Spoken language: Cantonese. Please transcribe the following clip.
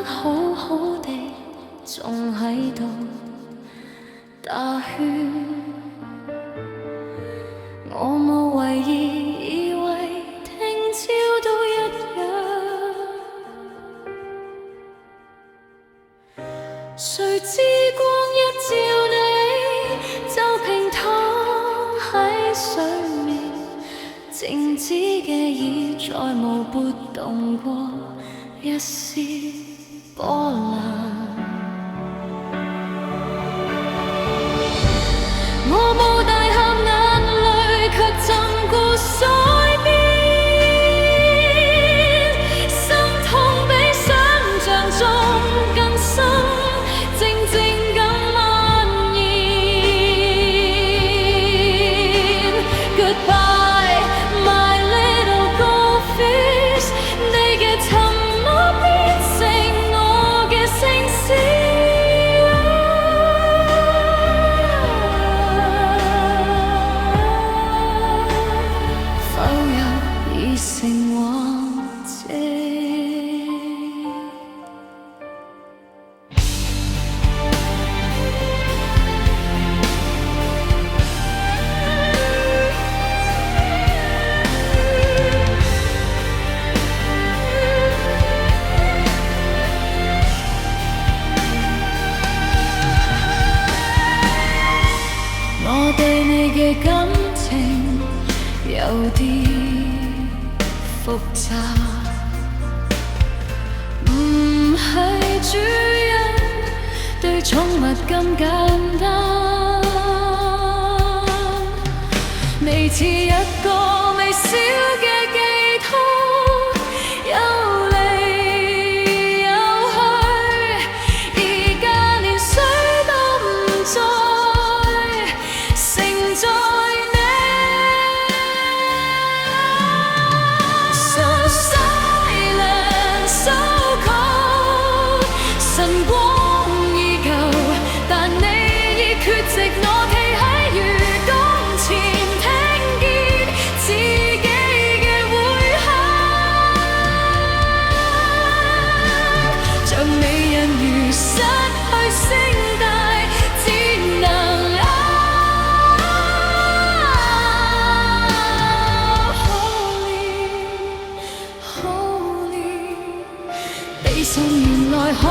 好好地，仲喺度打圈。我無為意，以為聽朝都一樣。誰知光一照你，就平躺喺水面，靜止嘅已再無撥動過一絲波瀾。我冇大喊眼淚，卻浸過水邊，心痛比想像中更深，靜靜咁蔓延。Goodbye, my little goldfish， 你嘅沉默變成我嘅聲線。成往者，我對你嘅感情有啲複雜，唔係主人對寵物咁簡單，你似一個微小嘅寄託，遊嚟遊去，而家連水都唔再承載。晨光依舊，但你已缺席，我企喺魚缸前，聽見自己嘅回響，像美人魚失去聲帶，只能Holy， 悲傷原來可